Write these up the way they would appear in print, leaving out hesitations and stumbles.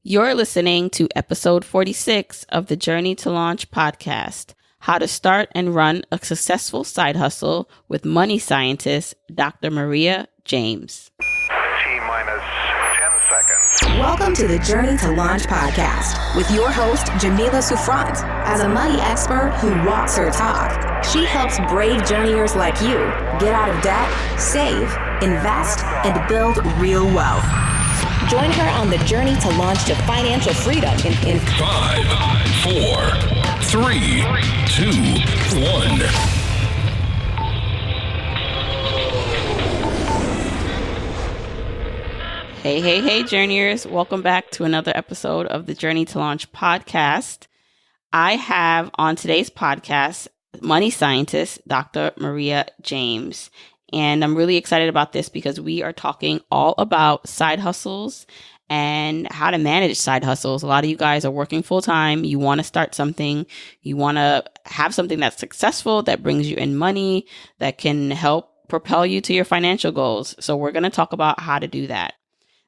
You're listening to episode 46 of the Journey to Launch podcast, how to start and run a successful side hustle with money scientist, Dr. Maria James. T-minus 10 seconds. Welcome to the Journey to Launch podcast with your host, Jamila Souffrant. As a money expert who walks her talk, she helps brave journeyers like you get out of debt, save, invest, and build real wealth. Join her on the journey to launch to financial freedom in 5, 4, 3, 2, 1. Hey, journeyers. Welcome back to another episode of the Journey to Launch podcast. I have on today's podcast, money scientist, Dr. Maria James. And I'm really excited about this because we are talking all about side hustles and how to manage side hustles. A lot of you guys are working full time. You want to start something. You want to have something that's successful, that brings you in money, that can help propel you to your financial goals. So we're going to talk about how to do that.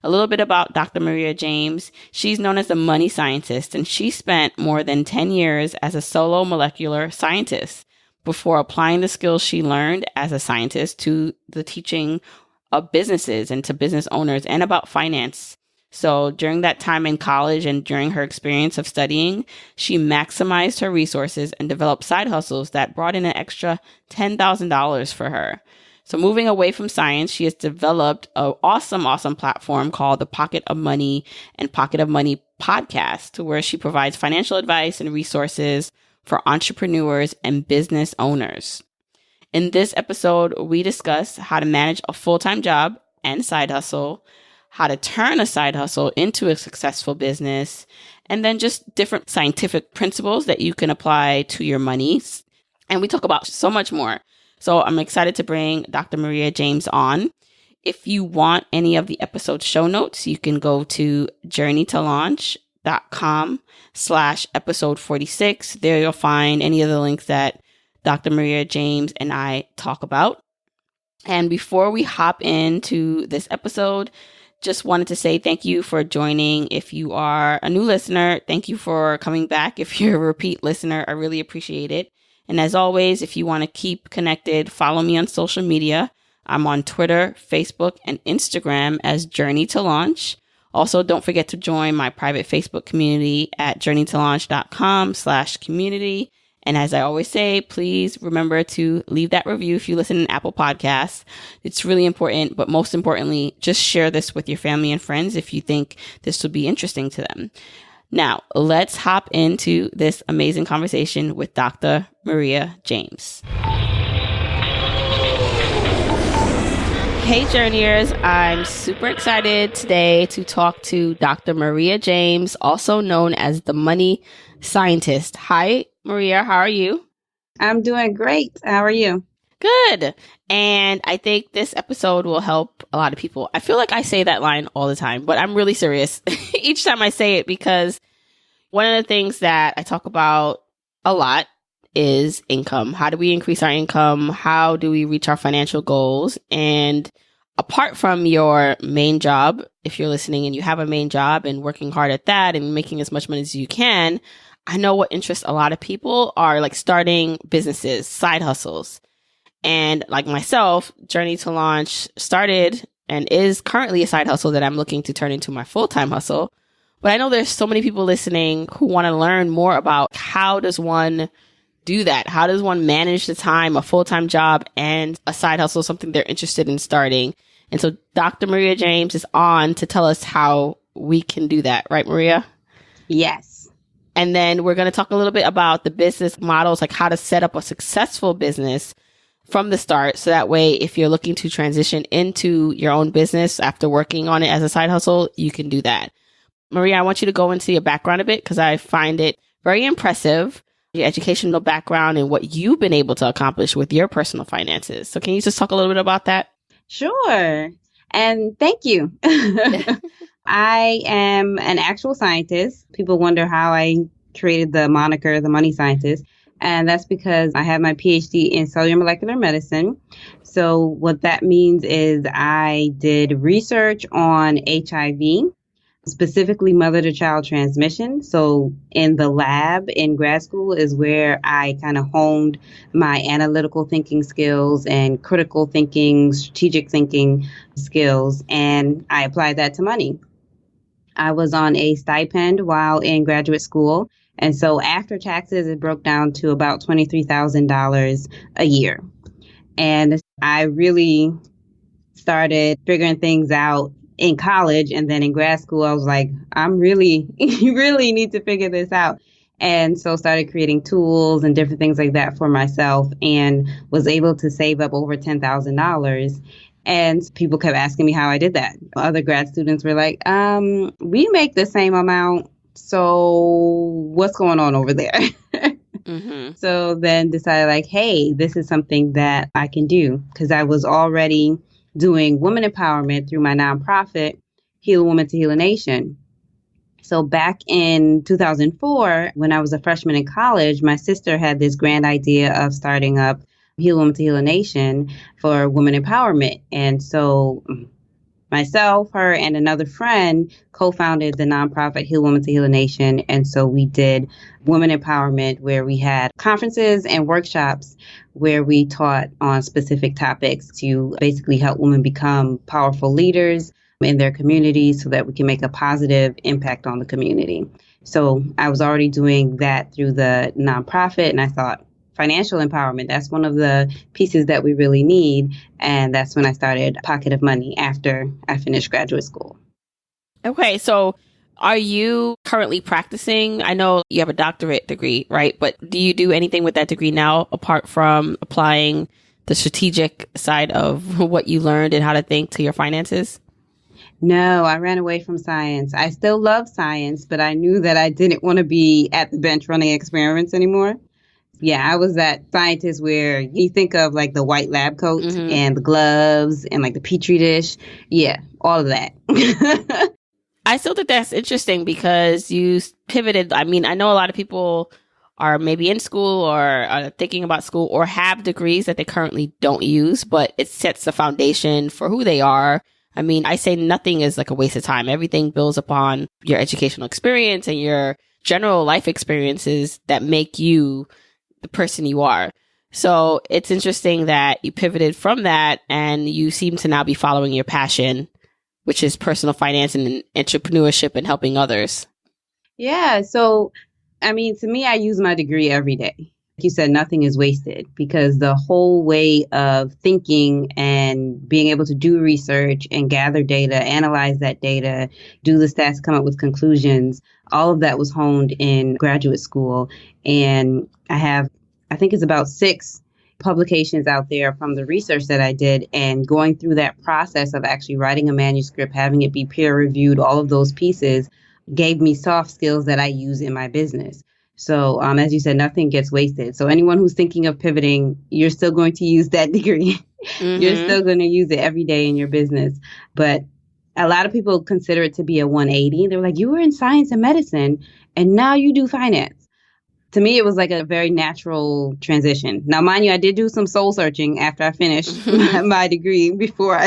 A little bit about Dr. Maria James. She's known as the money scientist, and she spent more than 10 years as a solo molecular scientist before applying the skills she learned as a scientist to the teaching of businesses and to business owners and about finance. So during that time in college and during her experience of studying, she maximized her resources and developed side hustles that brought in an extra $10,000 for her. So moving away from science, she has developed an awesome platform called the Pocket of Money and Pocket of Money podcast, to where she provides financial advice and resources for entrepreneurs and business owners. In this episode, we discuss how to manage a full-time job and side hustle, how to turn a side hustle into a successful business, and then just different scientific principles that you can apply to your money. And we talk about so much more. So I'm excited to bring Dr. Maria James on. If you want any of the episode show notes, you can go to journeytolaunch.com/episode 46. There you'll find any of the links that Dr. Maria James and I talk about. And before we hop into this episode, just wanted to say thank you for joining. If you are a new listener, thank you for coming back. If you're a repeat listener, I really appreciate it. And as always, if you want to keep connected, follow me on social media. I'm on Twitter, Facebook, and Instagram as Journey to Launch. Also, don't forget to join my private Facebook community at journeytolaunch.com/community. And as I always say, please remember to leave that review if you listen to Apple Podcasts. It's really important, but most importantly, just share this with your family and friends if you think this will be interesting to them. Now, let's hop into this amazing conversation with Dr. Maria James. Hey, journeyers. I'm super excited today to talk to Dr. Maria James, also known as the money scientist. Hi, Maria. How are you? I'm doing great. How are you? Good. And I think this episode will help a lot of people. I feel like I say that line all the time, but I'm really serious each time I say it, because one of the things that I talk about a lot is income. How do we increase our income? How do we reach our financial goals? And apart from your main job, if you're listening and you have a main job and working hard at that and making as much money as you can, I know what interests a lot of people are like starting businesses, side hustles. And like myself, Journey to Launch started and is currently a side hustle that I'm looking to turn into my full-time hustle. But I know there's so many people listening who want to learn more about how does one do that? How does one manage the time, a full-time job and a side hustle, something they're interested in starting? And so Dr. Maria James is on to tell us how we can do that. Right, Maria? Yes. And then we're going to talk a little bit about the business models, like how to set up a successful business from the start. So that way, if you're looking to transition into your own business after working on it as a side hustle, you can do that. Maria, I want you to go into your background a bit because I find it very impressive, your educational background and what you've been able to accomplish with your personal finances. So can you just talk a little bit about that? Sure. And thank you. I am an actual scientist. People wonder how I created the moniker, the money scientist. And that's because I have my PhD in cellular molecular medicine. So what that means is I did research on HIV specifically mother-to-child transmission. So in the lab in grad school is where I kind of honed my analytical thinking skills and critical thinking, strategic thinking skills, and I applied that to money. I was on a stipend while in graduate school. And so after taxes, it broke down to about $23,000 a year. And I really started figuring things out in college. And then in grad school, I was like, you really need to figure this out. And so started creating tools and different things like that for myself and was able to save up over $10,000. And people kept asking me how I did that. Other grad students were like, we make the same amount. So what's going on over there? Mm-hmm. So then decided like, hey, this is something that I can do because I was already doing women empowerment through my nonprofit, Heal a Woman to Heal a Nation. So back in 2004, when I was a freshman in college, my sister had this grand idea of starting up Heal a Woman to Heal a Nation for women empowerment. And so myself, her, and another friend co-founded the nonprofit Heal a Woman to Heal a Nation. And so we did women empowerment where we had conferences and workshops where we taught on specific topics to basically help women become powerful leaders in their communities so that we can make a positive impact on the community. So I was already doing that through the nonprofit, and I thought, financial empowerment, that's one of the pieces that we really need. And that's when I started Pocket of Money after I finished graduate school. Okay, so are you currently practicing? I know you have a doctorate degree, right? But do you do anything with that degree now apart from applying the strategic side of what you learned and how to think to your finances? No, I ran away from science. I still love science, but I knew that I didn't want to be at the bench running experiments anymore. Yeah, I was that scientist where you think of like the white lab coat and the gloves and like the petri dish. Yeah, all of that. I still think that's interesting because you pivoted. I mean, I know a lot of people are maybe in school or are thinking about school or have degrees that they currently don't use, but it sets the foundation for who they are. I mean, I say nothing is like a waste of time. Everything builds upon your educational experience and your general life experiences that make you the person you are. So it's interesting that you pivoted from that and you seem to now be following your passion, which is personal finance and entrepreneurship and helping others. Yeah. So, I mean, to me, I use my degree every day. Like you said, nothing is wasted because the whole way of thinking and being able to do research and gather data, analyze that data, do the stats, come up with conclusions, all of that was honed in graduate school. And I think it's about 6 publications out there from the research that I did, and going through that process of actually writing a manuscript, having it be peer reviewed, all of those pieces gave me soft skills that I use in my business. So as you said, nothing gets wasted. So anyone who's thinking of pivoting, you're still going to use that degree. Mm-hmm. You're still going to use it every day in your business. But a lot of people consider it to be a 180. They're like, you were in science and medicine and now you do finance. To me, it was like a very natural transition. Now, mind you, I did do some soul searching after I finished my degree before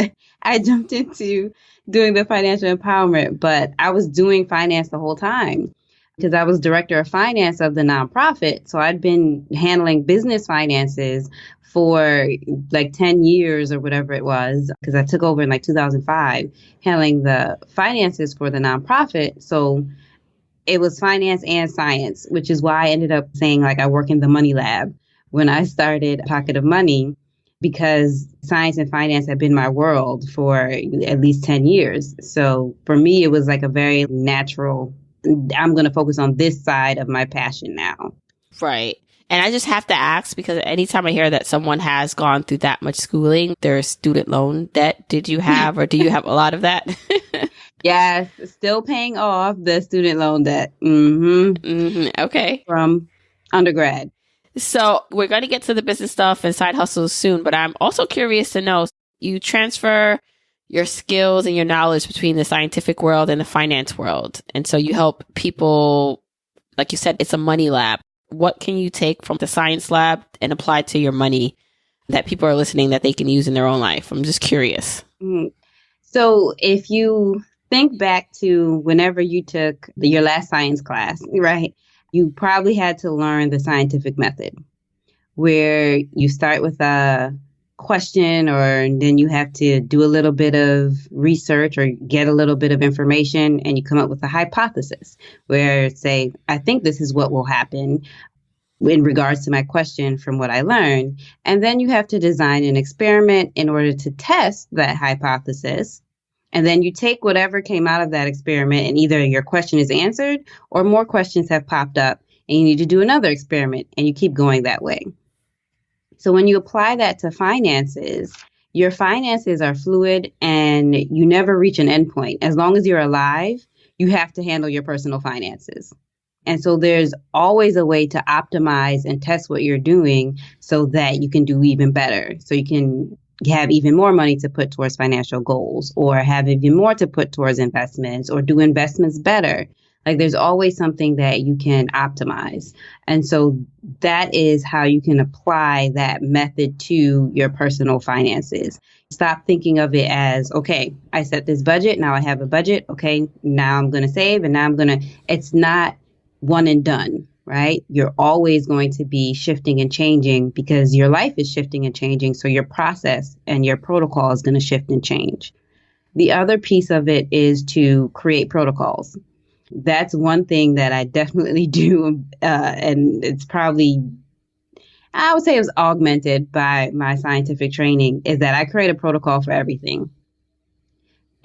I jumped into doing the financial empowerment. But I was doing finance the whole time because I was director of finance of the nonprofit. So I'd been handling business finances for like 10 years or whatever it was, because I took over in like 2005, handling the finances for the nonprofit. So it was finance and science, which is why I ended up saying like I work in the money lab when I started Pocket of Money, because science and finance have been my world for at least 10 years. So for me, it was like a very natural, I'm going to focus on this side of my passion now. Right. And I just have to ask, because anytime I hear that someone has gone through that much schooling, there's student loan debt. Did you have, or do you have a lot of that? Yes, still paying off the student loan debt. Mm-hmm. Mm-hmm. Okay. From undergrad. So we're going to get to the business stuff and side hustles soon, but I'm also curious to know, you transfer your skills and your knowledge between the scientific world and the finance world. And so you help people, like you said, it's a money lab. What can you take from the science lab and apply to your money that people are listening that they can use in their own life? I'm just curious. So if you think back to whenever you took your last science class, right? You probably had to learn the scientific method, where you start with a question, or then you have to do a little bit of research or get a little bit of information, and you come up with a hypothesis where say, I think this is what will happen in regards to my question from what I learned. And then you have to design an experiment in order to test that hypothesis. And then you take whatever came out of that experiment, and either your question is answered or more questions have popped up, and you need to do another experiment, and you keep going that way. So when you apply that to finances, your finances are fluid and you never reach an endpoint. As long as you're alive, you have to handle your personal finances. And so there's always a way to optimize and test what you're doing so that you can do even better. So you can have even more money to put towards financial goals, or have even more to put towards investments, or do investments better. Like, there's always something that you can optimize. And so that is how you can apply that method to your personal finances. Stop thinking of it as, okay, I set this budget. Now I have a budget. Okay, now I'm going to save, and now it's not one and done, right? You're always going to be shifting and changing because your life is shifting and changing. So your process and your protocol is going to shift and change. The other piece of it is to create protocols. That's one thing that I definitely do. And it's probably, I would say it was augmented by my scientific training, is that I create a protocol for everything.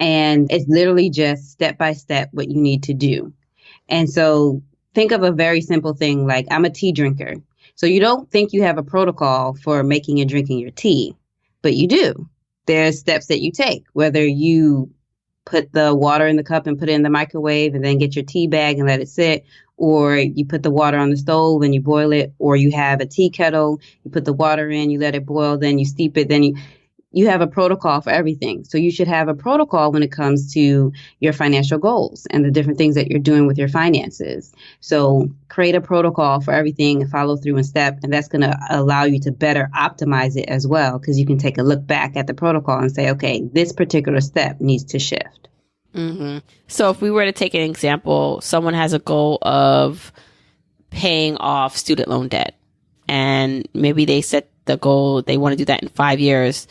And it's literally just step by step what you need to do. And so think of a very simple thing, like I'm a tea drinker. So you don't think you have a protocol for making and drinking your tea, but you do. There's steps that you take, whether you put the water in the cup and put it in the microwave and then get your tea bag and let it sit, or you put the water on the stove and you boil it, or you have a tea kettle, you put the water in, you let it boil, then you steep it, then you have a protocol for everything. So you should have a protocol when it comes to your financial goals and the different things that you're doing with your finances. So create a protocol for everything and follow through and step. And that's going to allow you to better optimize it as well, because you can take a look back at the protocol and say, okay, this particular step needs to shift. Mm-hmm. So if we were to take an example, someone has a goal of paying off student loan debt, and maybe they set the goal, they want to do that in 5 years.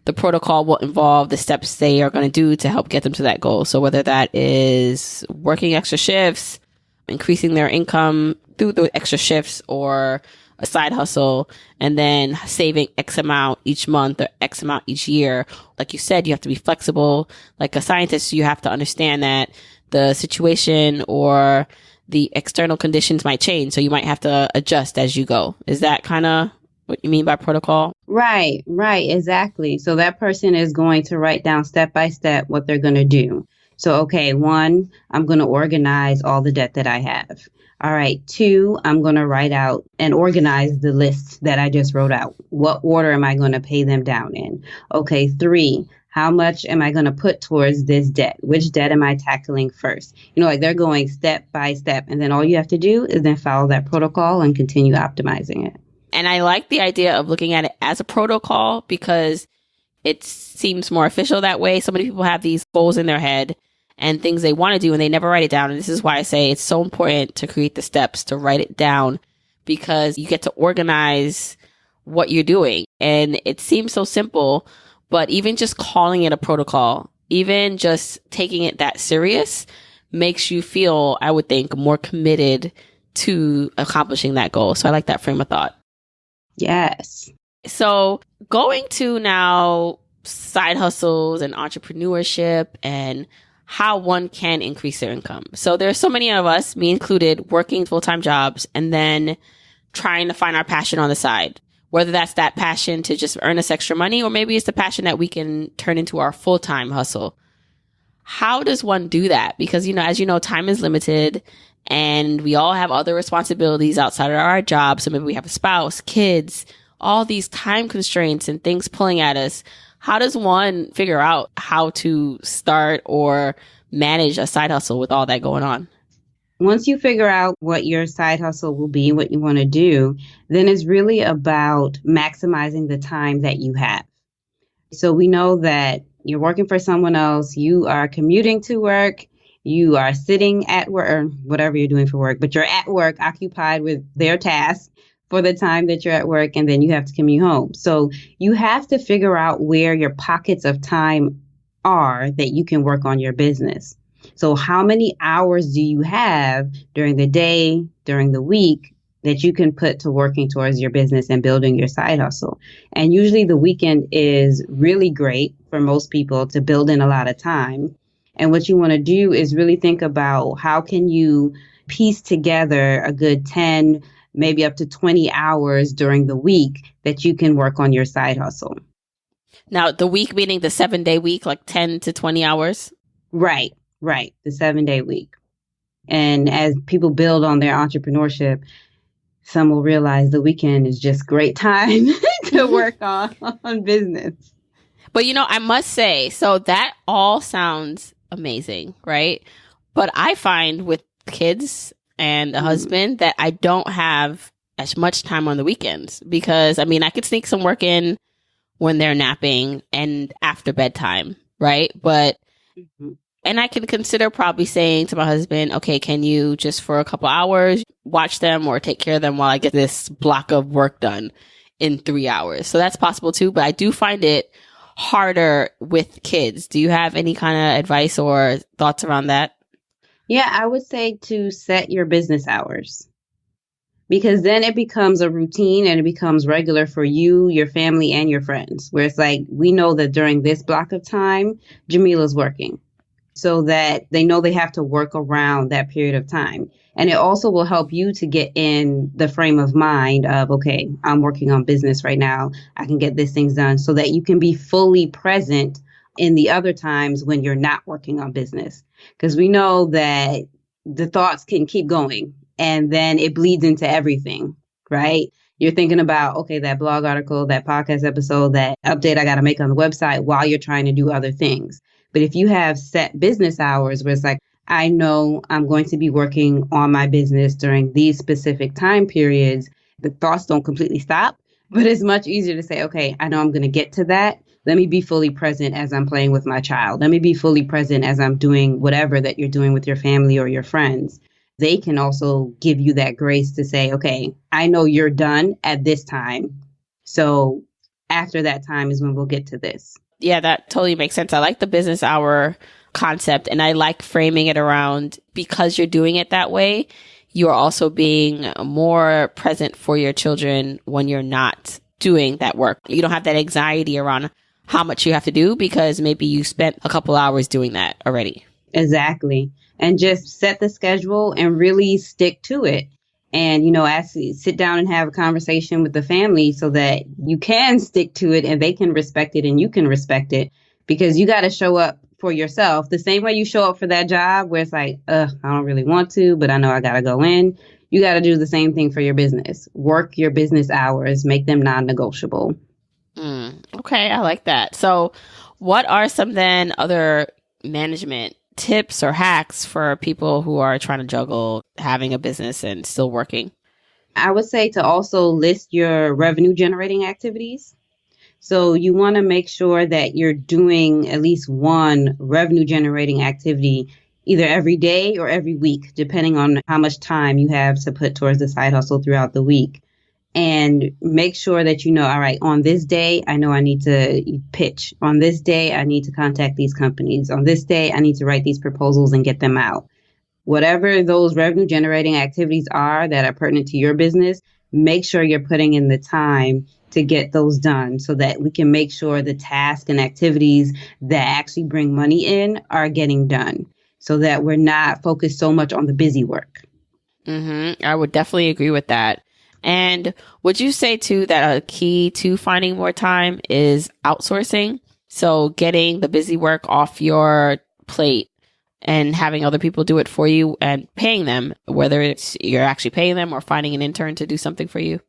The protocol will involve the steps they are going to do to help get them to that goal. So whether that is working extra shifts, increasing their income through the extra shifts, or a side hustle, and then saving X amount each month or X amount each year. Like you said, you have to be flexible. Like a scientist, you have to understand that the situation or the external conditions might change. So you might have to adjust as you go. Is that kind of what you mean by protocol? Right, exactly. So that person is going to write down step by step what they're going to do. So, okay, 1, I'm going to organize all the debt that I have. All right, 2, I'm going to write out and organize the list that I just wrote out. What order am I going to pay them down in? Okay, 3, how much am I going to put towards this debt? Which debt am I tackling first? Like they're going step by step. And then all you have to do is then follow that protocol and continue optimizing it. And I like the idea of looking at it as a protocol because it seems more official that way. So many people have these goals in their head and things they want to do and they never write it down. And this is why I say it's so important to create the steps, to write it down, because you get to organize what you're doing. And it seems so simple, but even just calling it a protocol, even just taking it that serious makes you feel, I would think, more committed to accomplishing that goal. So I like that frame of thought. Yes. So going to now side hustles and entrepreneurship and how one can increase their income. So there's so many of us, me included, working full-time jobs and then trying to find our passion on the side, whether that's that passion to just earn us extra money, or maybe it's the passion that we can turn into our full-time hustle. How does one do that? Because, as you know, time is limited and we all have other responsibilities outside of our job. So maybe we have a spouse, kids, all these time constraints and things pulling at us. How does one figure out how to start or manage a side hustle with all that going on? Once you figure out what your side hustle will be, what you want to do, then it's really about maximizing the time that you have. So we know that You're working for someone else. You are commuting to work. You are sitting at work or whatever you're doing for work, but you're at work occupied with their tasks for the time that you're at work, and then you have to commute home. So you have to figure out where your pockets of time are that you can work on your business. So how many hours do you have during the day, during the week that you can put to working towards your business and building your side hustle? And usually the weekend is really great for most people to build in a lot of time. And what you want to do is really think about how can you piece together a good 10, maybe up to 20 hours during the week that you can work on your side hustle. Now, the week meaning the 7-day week, like 10 to 20 hours? Right. The 7-day week. And as people build on their entrepreneurship, some will realize the weekend is just great time to work on business. But, I must say, so that all sounds amazing, right? But I find with kids and a husband that I don't have as much time on the weekends because, I could sneak some work in when they're napping and after bedtime, right? But, and I can consider probably saying to my husband, okay, can you just for a couple hours watch them or take care of them while I get this block of work done in 3 hours? So that's possible too, but I do find it harder with kids. Do you have any kind of advice or thoughts around that? Yeah, I would say to set your business hours because then it becomes a routine and it becomes regular for you, your family, and your friends, where it's like, we know that during this block of time, Jamila's working so that they know they have to work around that period of time. And it also will help you to get in the frame of mind of, okay, I'm working on business right now. I can get these things done so that you can be fully present in the other times when you're not working on business. Because we know that the thoughts can keep going and then it bleeds into everything, right? You're thinking about, okay, that blog article, that podcast episode, that update I got to make on the website while you're trying to do other things. But if you have set business hours where it's like, I know I'm going to be working on my business during these specific time periods, the thoughts don't completely stop, but it's much easier to say, okay, I know I'm going to get to that. Let me be fully present as I'm playing with my child. Let me be fully present as I'm doing whatever that you're doing with your family or your friends. They can also give you that grace to say, okay, I know you're done at this time. So after that time is when we'll get to this. Yeah, that totally makes sense. I like the business hour concept and I like framing it around because you're doing it that way. You're also being more present for your children when you're not doing that work. You don't have that anxiety around how much you have to do because maybe you spent a couple hours doing that already. Exactly. And just set the schedule and really stick to it. And, sit down and have a conversation with the family so that you can stick to it and they can respect it and you can respect it because you got to show up for yourself the same way you show up for that job where it's like, I don't really want to, but I know I got to go in. You got to do the same thing for your business. Work your business hours, make them non-negotiable. Okay, I like that. So what are some then other management tips or hacks for people who are trying to juggle having a business and still working? I would say to also list your revenue generating activities. So you want to make sure that you're doing at least one revenue generating activity either every day or every week, depending on how much time you have to put towards the side hustle throughout the week. And make sure that all right, on this day, I know I need to pitch. On this day, I need to contact these companies. On this day, I need to write these proposals and get them out. Whatever those revenue generating activities are that are pertinent to your business, make sure you're putting in the time to get those done so that we can make sure the tasks and activities that actually bring money in are getting done so that we're not focused so much on the busy work. I would definitely agree with that. And would you say too that a key to finding more time is outsourcing? So getting the busy work off your plate and having other people do it for you and paying them, whether it's you're actually paying them or finding an intern to do something for you?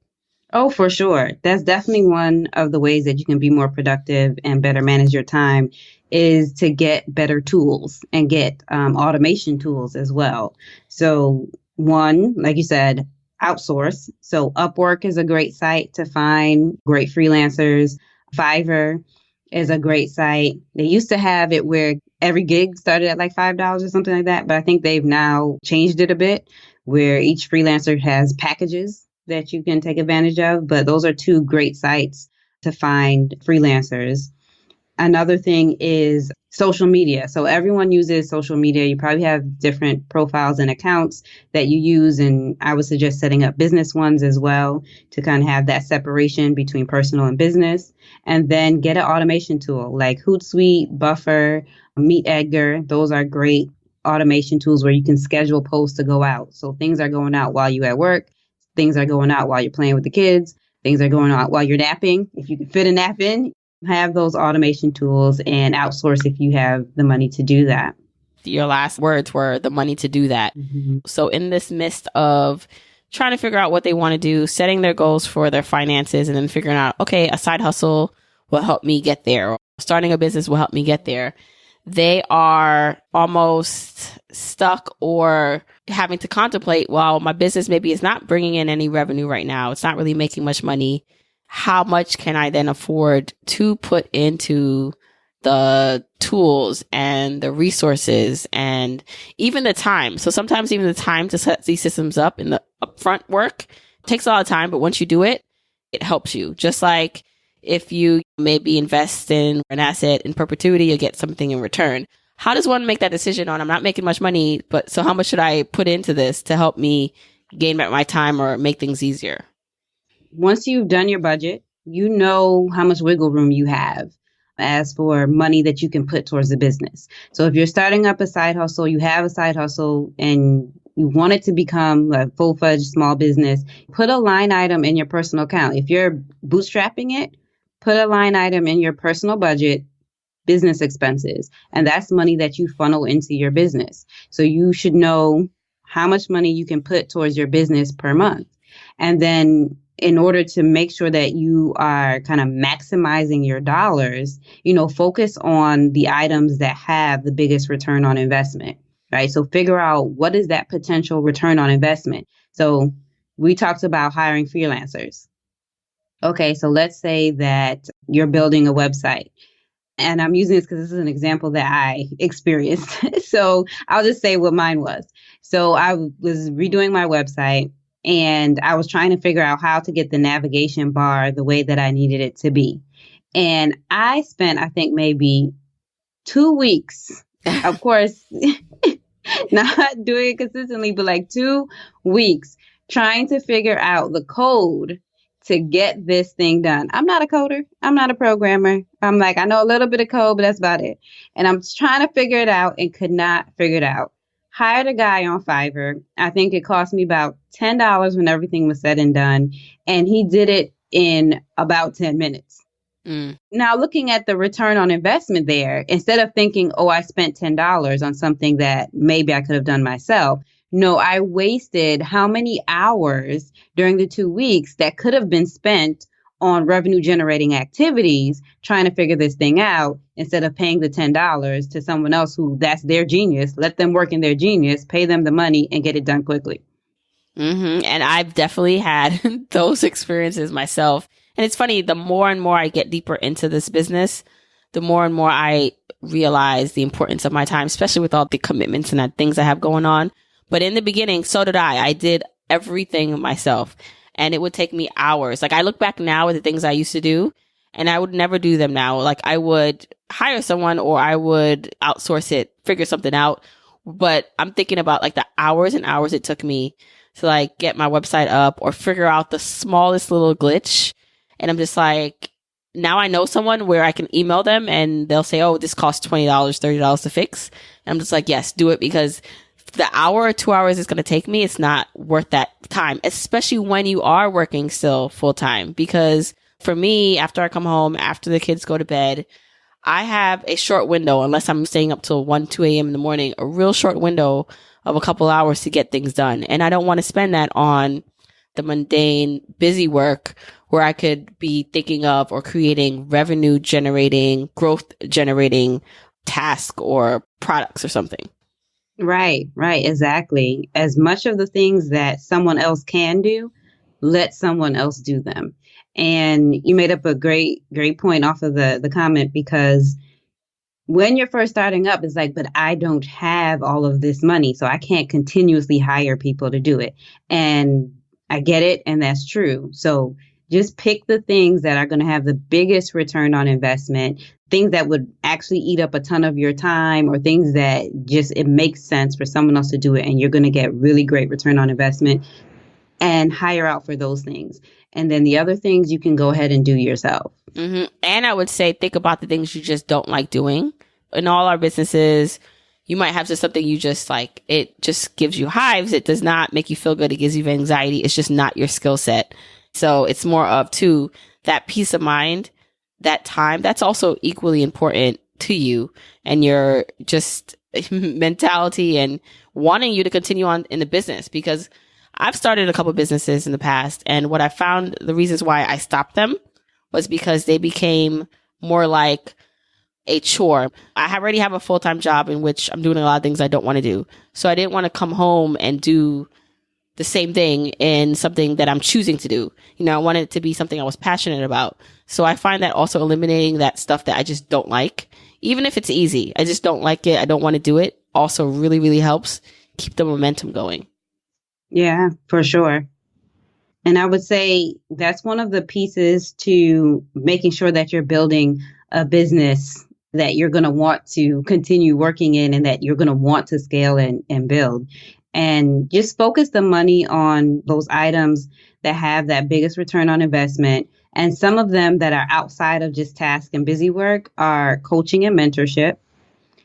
Oh, for sure. That's definitely one of the ways that you can be more productive and better manage your time is to get better tools and get automation tools as well. So one, like you said, outsource. So Upwork is a great site to find great freelancers. Fiverr is a great site. They used to have it where every gig started at like $5 or something like that, but I think they've now changed it a bit where each freelancer has packages that you can take advantage of. But those are two great sites to find freelancers. Another thing is social media. So everyone uses social media. You probably have different profiles and accounts that you use. And I would suggest setting up business ones as well to kind of have that separation between personal and business. And then get an automation tool like Hootsuite, Buffer, MeetEdgar. Those are great automation tools where you can schedule posts to go out. So things are going out while you're at work. Things are going out while you're playing with the kids. Things are going out while you're napping. If you can fit a nap in, have those automation tools and outsource if you have the money to do that. Your last words were the money to do that. Mm-hmm. So in this midst of trying to figure out what they want to do, setting their goals for their finances, and then figuring out, okay, a side hustle will help me get there, or starting a business will help me get there, they are almost stuck or having to contemplate, well, my business maybe is not bringing in any revenue right now. It's not really making much money. How much can I then afford to put into the tools and the resources and even the time? So sometimes even the time to set these systems up in the upfront work takes a lot of time, but once you do it, it helps you. Just like if you maybe invest in an asset in perpetuity, you'll get something in return. How does one make that decision on, I'm not making much money, but so how much should I put into this to help me gain back my time or make things easier? Once you've done your budget, you know how much wiggle room you have as for money that you can put towards the business. So if you're starting up a side hustle, you have a side hustle and you want it to become a full-fledged small business, put a line item in your personal account. If you're bootstrapping it, put a line item in your personal budget, business expenses, and that's money that you funnel into your business. So you should know how much money you can put towards your business per month. And then in order to make sure that you are kind of maximizing your dollars, focus on the items that have the biggest return on investment, right? So figure out what is that potential return on investment. So we talked about hiring freelancers. Okay, so let's say that you're building a website. And I'm using this because this is an example that I experienced. So I'll just say what mine was. So I was redoing my website. And I was trying to figure out how to get the navigation bar the way that I needed it to be. And I spent, I think, maybe 2 weeks, of course, not doing it consistently, but like 2 weeks trying to figure out the code to get this thing done. I'm not a coder. I'm not a programmer. I'm like, I know a little bit of code, but that's about it. And I'm trying to figure it out and could not figure it out. Hired a guy on Fiverr. I think it cost me about $10 when everything was said and done. And he did it in about 10 minutes. Now, looking at the return on investment there, instead of thinking, oh, I spent $10 on something that maybe I could have done myself. No, I wasted how many hours during the 2 weeks that could have been spent on revenue generating activities, trying to figure this thing out instead of paying the $10 to someone else who that's their genius. Let them work in their genius, pay them the money and get it done quickly. Mm-hmm. And I've definitely had those experiences myself. And it's funny, the more and more I get deeper into this business, the more and more I realize the importance of my time, especially with all the commitments and things I have going on. But in the beginning, so did I. I did everything myself. And it would take me hours. Like I look back now at the things I used to do and I would never do them now. Like I would hire someone or I would outsource it, figure something out. But I'm thinking about like the hours and hours it took me to like get my website up or figure out the smallest little glitch. And I'm just like, now I know someone where I can email them and they'll say, oh, this costs $20, $30 to fix. And I'm just like, yes, do it because the hour or 2 hours it's going to take me, it's not worth that time, especially when you are working still full time. Because for me, after I come home, after the kids go to bed, I have a short window, unless I'm staying up till 1, 2 a.m. in the morning, a real short window of a couple hours to get things done. And I don't want to spend that on the mundane, busy work where I could be thinking of or creating revenue generating, growth generating task or products or something. Right, exactly. As much of the things that someone else can do, let someone else do them. And you made up a great point off of the comment, because when you're first starting up, it's like, but I don't have all of this money, so I can't continuously hire people to do it. And I get it, and that's true. So just pick the things that are going to have the biggest return on investment, things that would actually eat up a ton of your time, or things that just, it makes sense for someone else to do it, and you're going to get really great return on investment, and hire out for those things. And then the other things you can go ahead and do yourself. Mm-hmm. And I would say, think about the things you just don't like doing. In all our businesses, you might have just something you just like, it just gives you hives. It does not make you feel good. It gives you anxiety. It's just not your skill set. So it's more of, too, that peace of mind, that time, that's also equally important to you and your just mentality and wanting you to continue on in the business. Because I've started a couple of businesses in the past, and what I found, the reasons why I stopped them was because they became more like a chore. I already have a full-time job in which I'm doing a lot of things I don't want to do. So I didn't want to come home and do the same thing in something that I'm choosing to do. You know, I wanted it to be something I was passionate about. So I find that also eliminating that stuff that I just don't like, even if it's easy, I just don't like it, I don't want to do it, also really, really helps keep the momentum going. Yeah, for sure. And I would say that's one of the pieces to making sure that you're building a business that you're going to want to continue working in, and that you're going to want to scale and build. And just focus the money on those items that have that biggest return on investment. And some of them that are outside of just task and busy work are coaching and mentorship.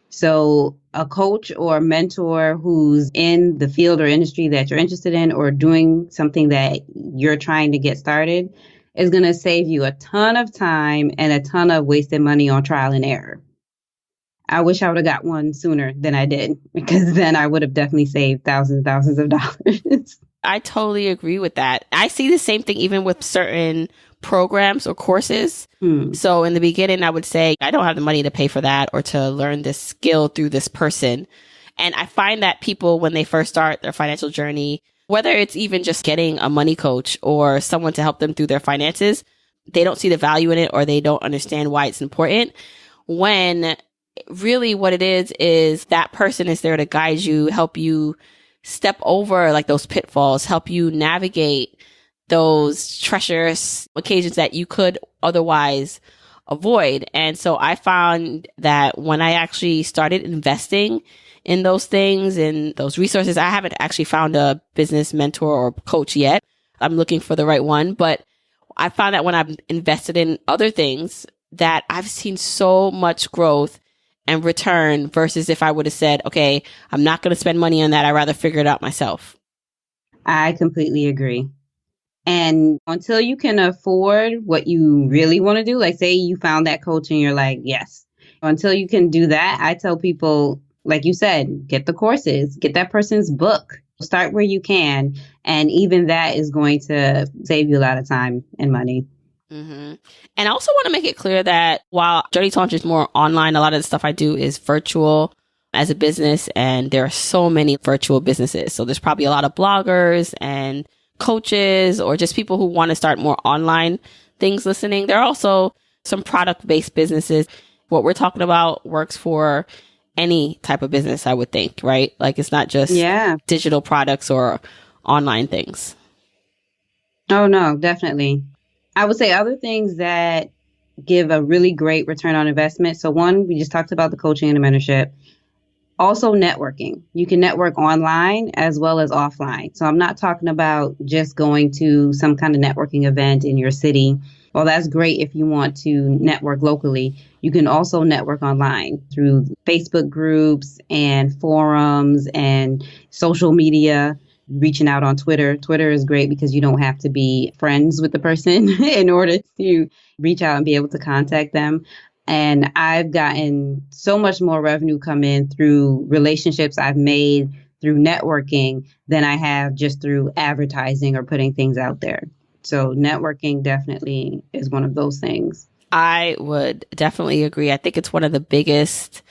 So a coach or a mentor who's in the field or industry that you're interested in, or doing something that you're trying to get started, is going to save you a ton of time and a ton of wasted money on trial and error. I wish I would have got one sooner than I did, because then I would have definitely saved thousands and thousands of dollars. I totally agree with that. I see the same thing even with certain programs or courses. So in the beginning, I would say, I don't have the money to pay for that or to learn this skill through this person. And I find that people, when they first start their financial journey, whether it's even just getting a money coach or someone to help them through their finances, they don't see the value in it, or they don't understand why it's important. When really what it is that person is there to guide you, help you step over like those pitfalls, help you navigate those treacherous occasions that you could otherwise avoid. And so I found that when I actually started investing in those things and those resources, I haven't actually found a business mentor or coach yet. I'm looking for the right one, but I found that when I've invested in other things, that I've seen so much growth and return versus if I would have said, okay, I'm not going to spend money on that. I'd rather figure it out myself. I completely agree. And until you can afford what you really want to do, like say you found that coach and you're like, yes, until you can do that, I tell people, like you said, get the courses, get that person's book, start where you can. And even that is going to save you a lot of time and money. Mm-hmm. And I also want to make it clear that while Journey to Launch is more online, a lot of the stuff I do is virtual as a business. And there are so many virtual businesses. So there's probably a lot of bloggers and coaches or just people who want to start more online things listening. There are also some product-based businesses. What we're talking about works for any type of business, I would think, right? Like it's not just digital products or online things. Oh, no, definitely. I would say other things that give a really great return on investment. So one, we just talked about the coaching and the mentorship. Also networking. You can network online as well as offline. So I'm not talking about just going to some kind of networking event in your city. Well, that's great if you want to network locally. You can also network online through Facebook groups and forums and social media. Reaching out on Twitter. Twitter is great because you don't have to be friends with the person in order to reach out and be able to contact them. And I've gotten so much more revenue come in through relationships I've made through networking than I have just through advertising or putting things out there. So networking definitely is one of those things. I would definitely agree. I think it's one of the biggest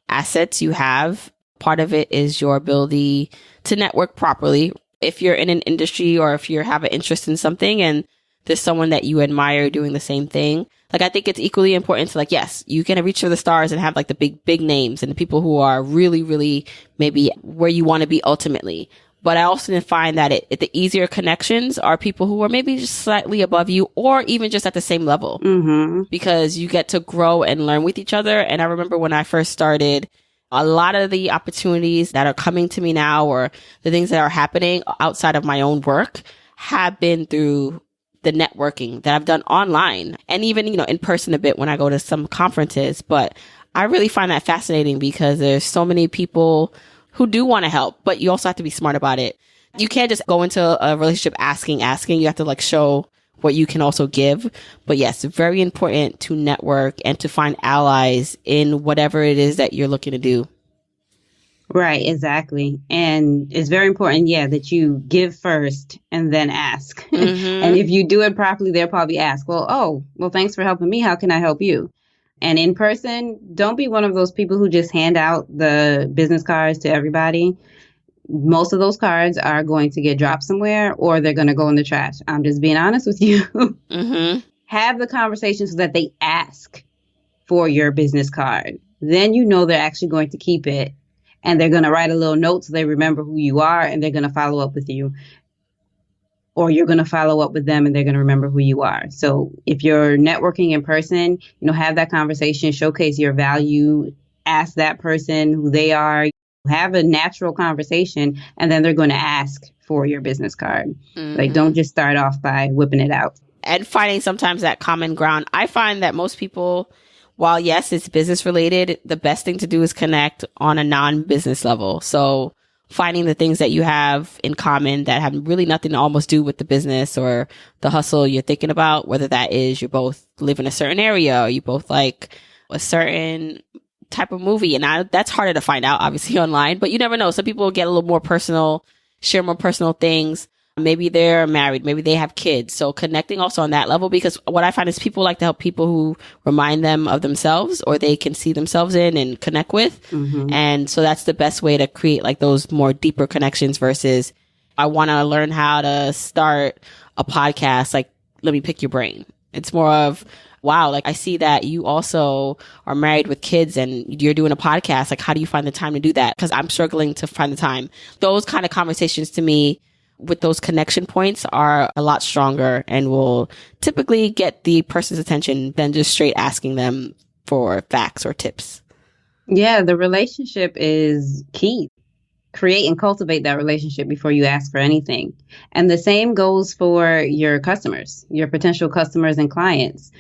assets you have. Part of it is your ability to network properly. if you're in an industry or if you have an interest in something and there's someone that you admire doing the same thing, like, I think it's equally important to, like, yes, you can reach for the stars and have like the big names and the people who are really, really maybe where you want to be ultimately. But I also find that the easier connections are people who are maybe just slightly above you or even just at the same level, because you get to grow and learn with each other. And I remember when I first started, a lot of the opportunities that are coming to me now or the things that are happening outside of my own work have been through the networking that I've done online and even, in person a bit when I go to some conferences. But I really find that fascinating because there's so many people who do want to help, but you also have to be smart about it. You can't just go into a relationship asking. You have to like show what you can also give. But yes, very important to network and to find allies in whatever it is that you're looking to do. Right, exactly. And it's very important, that you give first and then ask. And if you do it properly, they'll probably ask, well, thanks for helping me. How can I help you? And in person, don't be one of those people who just hand out the business cards to everybody. Most of those cards are going to get dropped somewhere or they're going to go in the trash. I'm just being honest with you. Have the conversation so that they ask for your business card. Then they're actually going to keep it. And they're going to write a little note so they remember who you are and they're going to follow up with you. Or you're going to follow up with them and they're going to remember who you are. So if you're networking in person, have that conversation, showcase your value, ask that person who they are, have a natural conversation, and then they're going to ask for your business card. Like, don't just start off by whipping it out. And finding sometimes that common ground. I find that most people, while yes, it's business related, the best thing to do is connect on a non-business level. So finding the things that you have in common that have really nothing to almost do with the business or the hustle you're thinking about, whether that is you both live in a certain area or you both like a certain type of movie. And that's harder to find out, obviously, online, but you never know. Some people get a little more personal, share more personal things. Maybe they're married, maybe they have kids. So connecting also on that level, because what I find is people like to help people who remind them of themselves or they can see themselves in and connect with. And so that's the best way to create like those more deeper connections versus I want to learn how to start a podcast. Like, let me pick your brain. It's more of, wow, like I see that you also are married with kids and you're doing a podcast. Like, how do you find the time to do that? Because I'm struggling to find the time. Those kind of conversations to me with those connection points are a lot stronger and will typically get the person's attention than just straight asking them for facts or tips. Yeah, the relationship is key. Create and cultivate that relationship before you ask for anything. And the same goes for your customers, your potential customers and clients.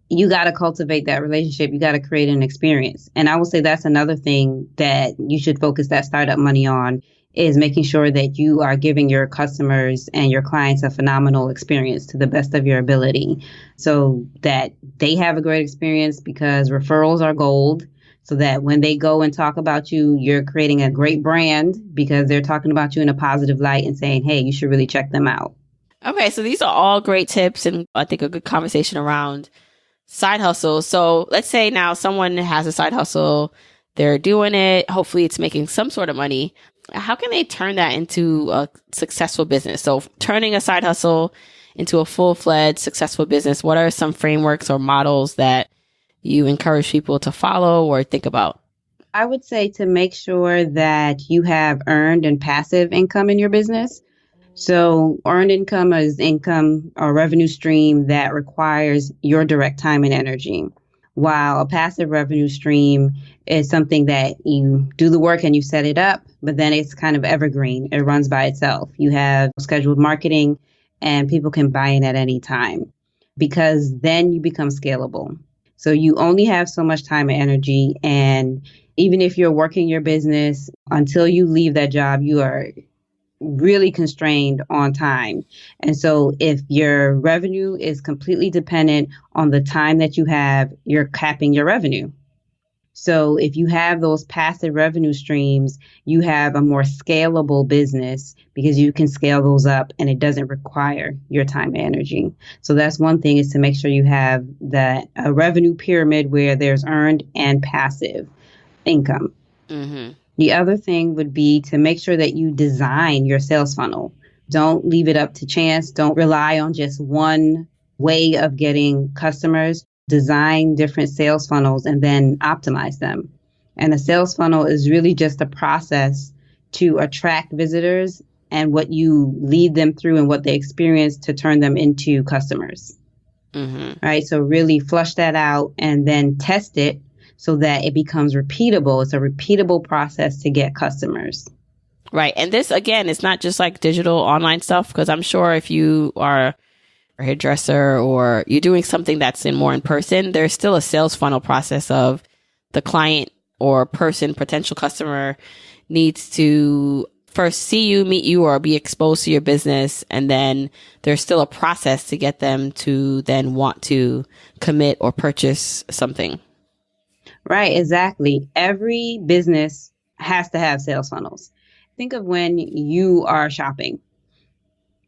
You got to cultivate that relationship. You got to create an experience. And I will say that's another thing that you should focus that startup money on, is making sure that you are giving your customers and your clients a phenomenal experience to the best of your ability so that they have a great experience, because referrals are gold. So that when they go and talk about you, you're creating a great brand because they're talking about you in a positive light and saying, hey, you should really check them out. Okay, so these are all great tips and I think a good conversation around side hustles. So let's say now someone has a side hustle, they're doing it, hopefully it's making some sort of money. How can they turn that into a successful business? So turning a side hustle into a full-fledged successful business, what are some frameworks or models that you encourage people to follow or think about? I would say to make sure that you have earned and passive income in your business. So earned income is income or revenue stream that requires your direct time and energy, while a passive revenue stream is something that you do the work and you set it up, but then it's kind of evergreen. It runs by itself. You have scheduled marketing and people can buy in at any time, because then you become scalable. So you only have so much time and energy. And even if you're working your business, until you leave that job, you are really constrained on time. And so if your revenue is completely dependent on the time that you have, you're capping your revenue. So if you have those passive revenue streams, you have a more scalable business because you can scale those up and it doesn't require your time and energy. So that's one thing, is to make sure you have that a revenue pyramid where there's earned and passive income. The other thing would be to make sure that you design your sales funnel Don't leave it up to chance. Don't rely on just one way of getting customers. Design different sales funnels and then optimize them. And a sales funnel is really just a process to attract visitors and what you lead them through and what they experience to turn them into customers. Right? So really flush that out and then test it so that it becomes repeatable. It's a repeatable process to get customers. Right. And this, again, it's not just like digital online stuff, because I'm sure if you are a hairdresser or you're doing something that's more in person, there's still a sales funnel process of the client or person, potential customer needs to first see you, meet you, or be exposed to your business. And then there's still a process to get them to then want to commit or purchase something. Right, exactly. Every business has to have sales funnels. Think of when you are shopping.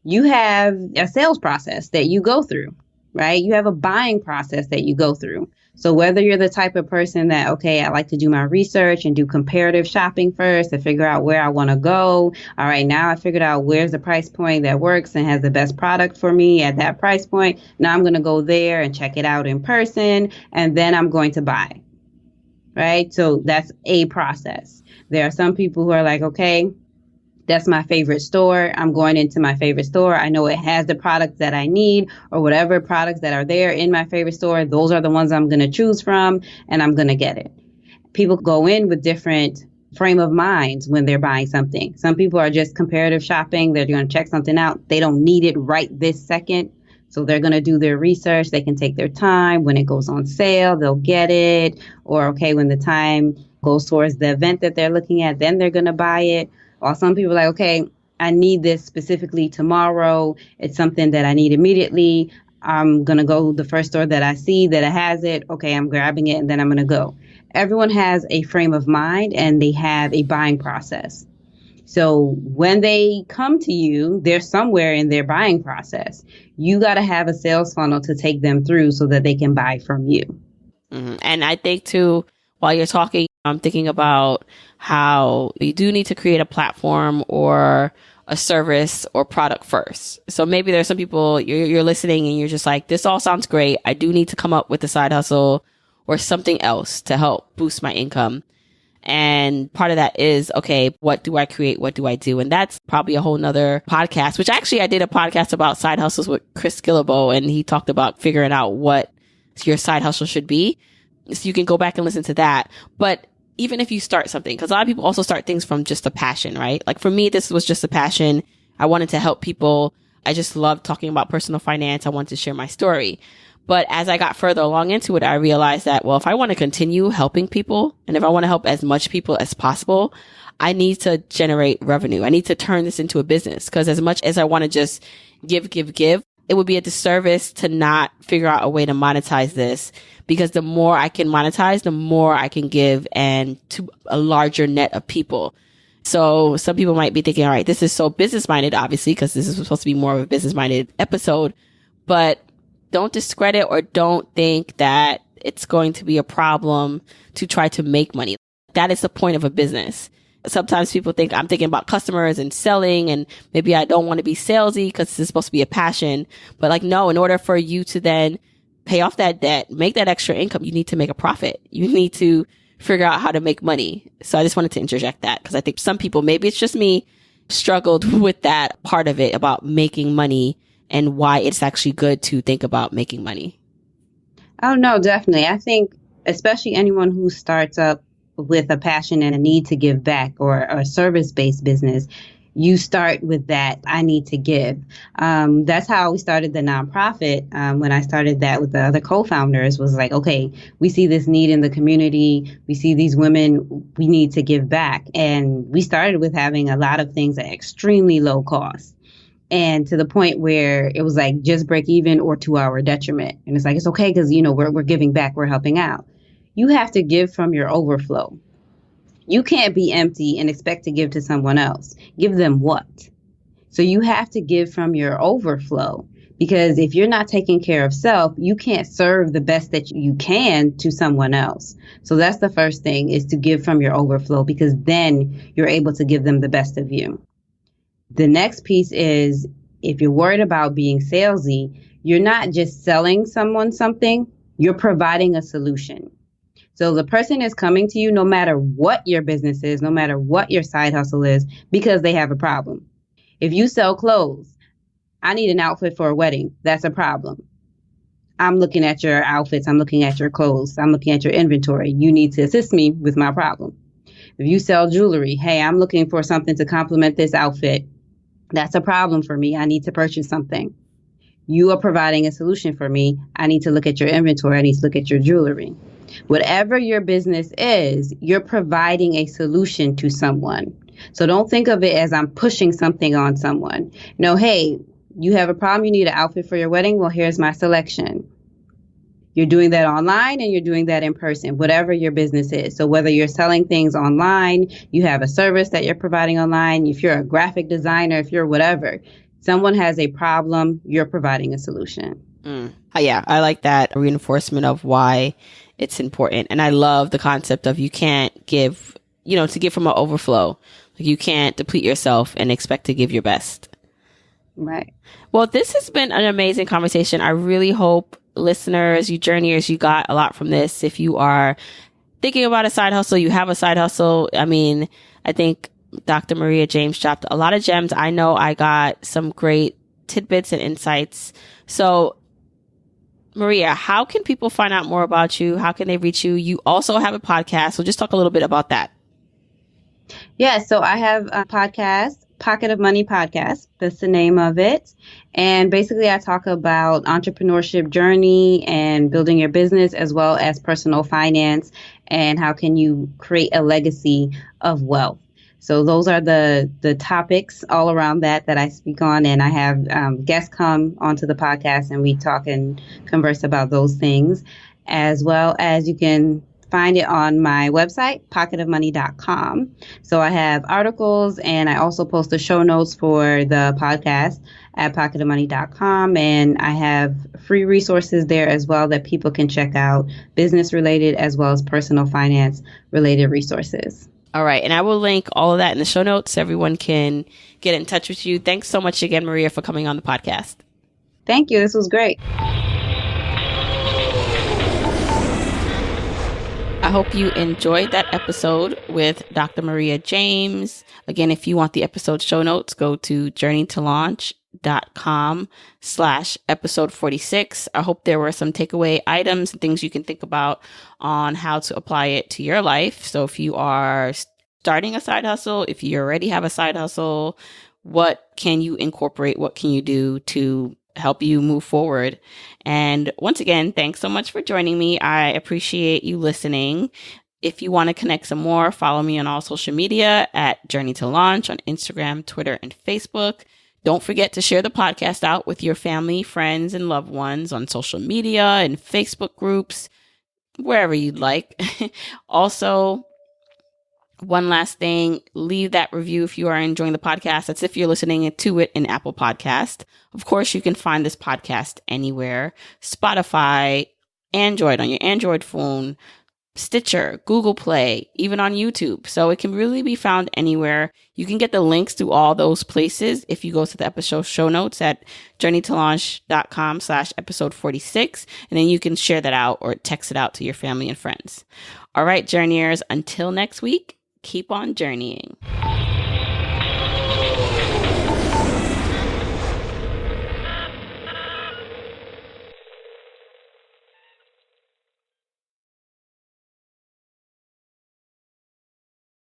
You have a sales process that you go through, right? You have a buying process that you go through. So whether you're the type of person that, okay, I like to do my research and do comparative shopping first to figure out where I want to go. All right, now I figured out where's the price point that works and has the best product for me at that price point. Now I'm going to go there and check it out in person, and then I'm going to buy, right? So that's a process. There are some people who are like, okay, that's my favorite store. I'm going into my favorite store. I know it has the products that I need, or whatever products that are there in my favorite store. Those are the ones I'm going to choose from, and I'm going to get it. People go in with different frame of minds when they're buying something. Some people are just comparative shopping. They're going to check something out. They don't need it right this second. So they're going to do their research. They can take their time. When it goes on sale, they'll get it. Or, okay, when the time goes towards the event that they're looking at, then they're going to buy it. While some people are like, okay, I need this specifically tomorrow. It's something that I need immediately. I'm going to go the first store that I see that it has it. Okay, I'm grabbing it and then I'm going to go. Everyone has a frame of mind and they have a buying process. So when they come to you, they're somewhere in their buying process. You got to have a sales funnel to take them through so that they can buy from you. And I think too, while you're talking, I'm thinking about how you do need to create a platform or a service or product first. So maybe there's some people you're listening and you're just like, this all sounds great. I do need to come up with a side hustle or something else to help boost my income. And part of that is, okay, what do I create? What do I do? And that's probably a whole nother podcast, which actually I did a podcast about side hustles with Chris Gillibo, and he talked about figuring out what your side hustle should be. So you can go back and listen to that. But even if you start something, because a lot of people also start things from just a passion, right? Like for me, this was just a passion. I wanted to help people. I just loved talking about personal finance. I wanted to share my story. But as I got further along into it, I realized that, well, if I want to continue helping people and if I want to help as much people as possible, I need to generate revenue. I need to turn this into a business, because as much as I want to just give, it would be a disservice to not figure out a way to monetize this, because the more I can monetize, the more I can give and to a larger net of people. So some people might be thinking, all right, this is so business minded, obviously, because this is supposed to be more of a business minded episode, but don't discredit or don't think that it's going to be a problem to try to make money. That is the point of a business. Sometimes people think I'm thinking about customers and selling, and maybe I don't want to be salesy because this is supposed to be a passion. But like, no, in order for you to then pay off that debt, make that extra income, you need to make a profit. You need to figure out how to make money. So I just wanted to interject that, because I think some people, maybe it's just me, struggled with that part of it about making money and why it's actually good to think about making money. Oh, no, definitely. I think especially anyone who starts up with a passion and a need to give back, or a service-based business, you start with that, I need to give. That's how we started the nonprofit. When I started that with the other co-founders, was like, okay, we see this need in the community. We see these women, we need to give back. And we started with having a lot of things at extremely low cost. And to the point where it was like just break even or to our detriment. And it's like, it's okay, because, we're giving back, we're helping out. You have to give from your overflow. You can't be empty and expect to give to someone else. Give them what? So you have to give from your overflow, because if you're not taking care of self, you can't serve the best that you can to someone else. So that's the first thing, is to give from your overflow, because then you're able to give them the best of you. The next piece is, if you're worried about being salesy, you're not just selling someone something, you're providing a solution. So the person is coming to you no matter what your business is, no matter what your side hustle is, because they have a problem. If you sell clothes, I need an outfit for a wedding. That's a problem. I'm looking at your outfits. I'm looking at your clothes. I'm looking at your inventory. You need to assist me with my problem. If you sell jewelry, hey, I'm looking for something to complement this outfit. That's a problem for me. I need to purchase something. You are providing a solution for me. I need to look at your inventory. I need to look at your jewelry. Whatever your business is, you're providing a solution to someone. So don't think of it as I'm pushing something on someone. No, hey, you have a problem. You need an outfit for your wedding. Well, here's my selection. You're doing that online and you're doing that in person, whatever your business is. So whether you're selling things online, you have a service that you're providing online, if you're a graphic designer, if you're whatever, someone has a problem, you're providing a solution. Yeah, I like that reinforcement of why it's important. And I love the concept of you can't give, to give from an overflow. Like you can't deplete yourself and expect to give your best. Right. Well, this has been an amazing conversation. I really hope listeners, you journeyers, you got a lot from this. If you are thinking about a side hustle, you have a side hustle. I mean, I think Dr. Maria James dropped a lot of gems. I know I got some great tidbits and insights. So, Maria, how can people find out more about you? How can they reach you? You also have a podcast. So just talk a little bit about that. Yeah, so I have a podcast, Pocket of Money Podcast. That's the name of it. And basically, I talk about entrepreneurship journey and building your business, as well as personal finance and how can you create a legacy of wealth. So those are the topics all around that I speak on. And I have guests come onto the podcast and we talk and converse about those things, as well as you can find it on my website, pocketofmoney.com. So I have articles and I also post the show notes for the podcast at pocketofmoney.com. And I have free resources there as well that people can check out, business related as well as personal finance related resources. All right. And I will link all of that in the show notes so everyone can get in touch with you. Thanks so much again, Maria, for coming on the podcast. Thank you. This was great. I hope you enjoyed that episode with Dr. Maria James. Again, if you want the episode show notes, go to journeytolaunch.com/episode 46. I hope there were some takeaway items and things you can think about on how to apply it to your life. So if you are starting a side hustle, if you already have a side hustle, what can you incorporate? What can you do to help you move forward? And once again, thanks so much for joining me. I appreciate you listening. If you want to connect some more, follow me on all social media at Journey to Launch on Instagram, Twitter, and Facebook. Don't forget to share the podcast out with your family, friends, and loved ones on social media and Facebook groups, wherever you'd like. Also, one last thing, leave that review if you are enjoying the podcast. That's if you're listening to it in Apple Podcast. Of course, you can find this podcast anywhere. Spotify, Android on your Android phone, Stitcher, Google Play, even on YouTube. So it can really be found anywhere. You can get the links to all those places if you go to the episode show notes at journeytolaunch.com/episode 46. And then you can share that out or text it out to your family and friends. All right, journeyers, until next week, keep on journeying.